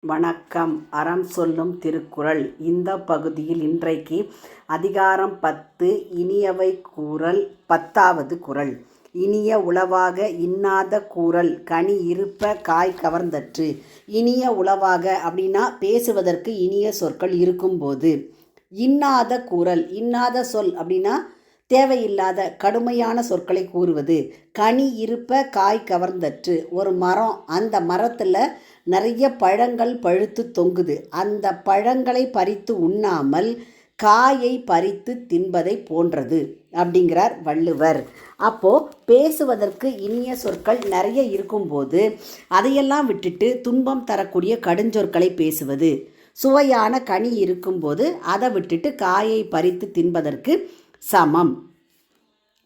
வணக்கம். அறம் சொல்லும் திருக்குறள். இந்த பகுதியில் இன்றைக்கு அதிகாரம் 10 இனியவை கூறல் 10வது குறள். இனிய உளவாக இன்னாத கூறல் கனி இருப்ப காய் கவர்ந்தற்று. இனிய உளவாக அப்படின்னா பேசுவதற்கு இனிய சொற்கள் இருக்கும்போது. இன்னாத கூறல், இன்னாத சொல் அப்படின்னா தேவையில்லாத கடுமையான சொற்களை கூறுவது. கனி இருப்ப காய் கவர்ந்தற்று. ஒரு மரம், அந்த மரத்தில் நிறைய பழங்கள் பழுத்து தொங்குது. அந்த பழங்களை பறித்து உண்ணாமல் காயை பறித்து தின்பதை போன்றது அப்படிங்கிறார் வள்ளுவர். அப்போது பேசுவதற்கு இனிய சொற்கள் நிறைய இருக்கும்போது அதையெல்லாம் விட்டுட்டு துன்பம் தரக்கூடிய கடுஞ்சொற்களை பேசுவது. சுவையான கனி இருக்கும்போது அதை விட்டுட்டு காயை பறித்து தின்பதற்கு சமம்.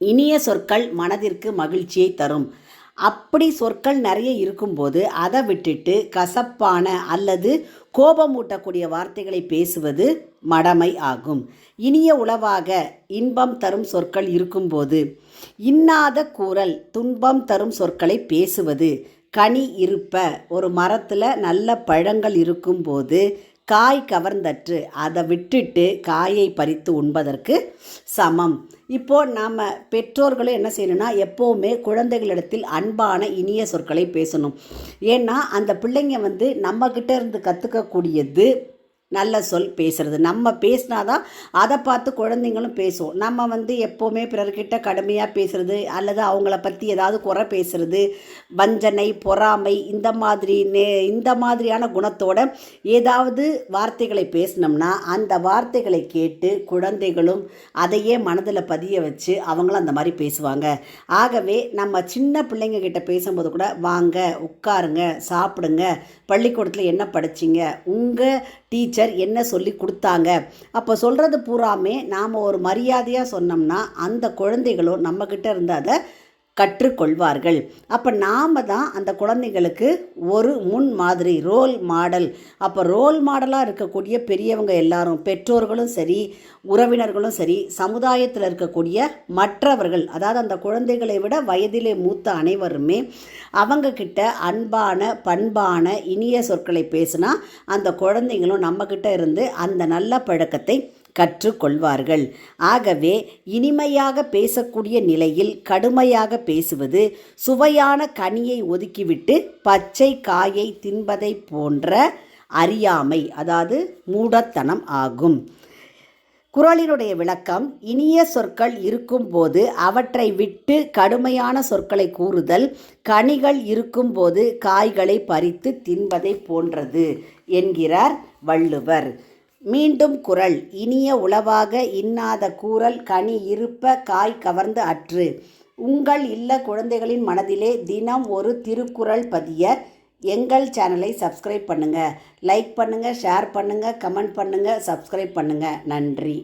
இனிய சொற்கள் மனதிற்கு மகிழ்ச்சியை தரும். அப்படி சொற்கள் நிறைய இருக்கும்போது அதை விட்டுட்டு கசப்பான அல்லது கோபமூட்டக்கூடிய வார்த்தைகளை பேசுவது மடமை ஆகும். இனிய உளவாக இன்பம் தரும் சொற்கள் இருக்கும்போது, இன்னாத கூறல் துன்பம் தரும் சொற்களை பேசுவது. கனி இருப்ப ஒரு மரத்தில் நல்ல பழங்கள் இருக்கும்போது காய் கவர்ந்தற்று, அதை விட்டுட்டு காயை பறித்து உண்பதற்கு சமம். இப்போது நாம் பெற்றோர்களும் என்ன செய்யணும்னா, எப்போவுமே குழந்தைகளிடத்தில் அன்பான இனிய சொற்களை பேசணும். ஏன்னா அந்த பிள்ளைங்க நம்மக்கிட்ட இருந்து கற்றுக்கக்கூடியது நல்ல சொல் பேசுகிறது. நம்ம பேசினாதான் அதை பார்த்து குழந்தைங்களும் பேசும். நம்ம எப்போவுமே பிறர்கிட்ட கடுமையாக பேசுகிறது அல்லது அவங்கள பற்றி ஏதாவது குறை பேசுகிறது, வஞ்சனை பொறாமை இந்த மாதிரியான குணத்தோட ஏதாவது வார்த்தைகளை பேசினோம்னா அந்த வார்த்தைகளை கேட்டு குழந்தைகளும் அதையே மனதில் பதிய வச்சு அவங்களும் அந்த மாதிரி பேசுவாங்க. ஆகவே நம்ம சின்ன பிள்ளைங்க கிட்ட பேசும்போது கூட வாங்க உட்காருங்க சாப்பிடுங்க, பள்ளிக்கூடத்தில் என்ன படிச்சிங்க, உங்கள் டீச்சர் என்ன சொல்லி கொடுத்தாங்க, அப்போ சொல்கிறது பூராமே நாம் ஒரு மரியாதையாக சொன்னோம்னா அந்த குழந்தைகளும் நம்மக்கிட்ட இருந்து அதை கற்றுக்கொள்வார்கள். அப்போ நாம் தான் அந்த குழந்தைகளுக்கு ஒரு முன் மாதிரி ரோல் மாடல். அப்போ ரோல் மாடலாக இருக்கக்கூடிய பெரியவங்க எல்லாரும், பெற்றோர்களும் சரி உறவினர்களும் சரி சமுதாயத்தில் இருக்கக்கூடிய மற்றவர்கள், அதாவது அந்த குழந்தைகளை விட வயதிலே மூத்த அனைவருமே அவங்கக்கிட்ட அன்பான பண்பான இனிய சொற்களை பேசினா அந்த குழந்தைங்களும் நம்மக்கிட்ட இருந்து அந்த நல்ல பழக்கத்தை கற்றுக்கொள்வார்கள். ஆகவே இனிமையாக பேசக்கூடிய நிலையில் கடுமையாக பேசுவது சுவையான கனியை ஒதுக்கிவிட்டு பச்சை காயை தின்பதை போன்ற அறியாமை, அதாவது மூடத்தனம் ஆகும். குறளினுடைய விளக்கம்: இனிய சொற்கள் இருக்கும்போது அவற்றை விட்டு கடுமையான சொற்களை கூறுதல் கனிகள் இருக்கும்போது காய்களை பறித்து தின்பதை போன்றது என்கிறார் வள்ளுவர். மீண்டும் குறள்: இனிய உளவாக இன்னாத கூறல் கனி இருப்ப காய் கவர்ந்து அற்று. உங்கள் இல்ல குழந்தைகளின் மனதிலே தினம் ஒரு திருக்குறள் பதிய எங்கள் சேனலை சப்ஸ்கிரைப் பண்ணுங்கள். லைக் பண்ணுங்கள், ஷேர் பண்ணுங்கள், கமெண்ட் பண்ணுங்கள், சப்ஸ்கிரைப் பண்ணுங்கள். நன்றி.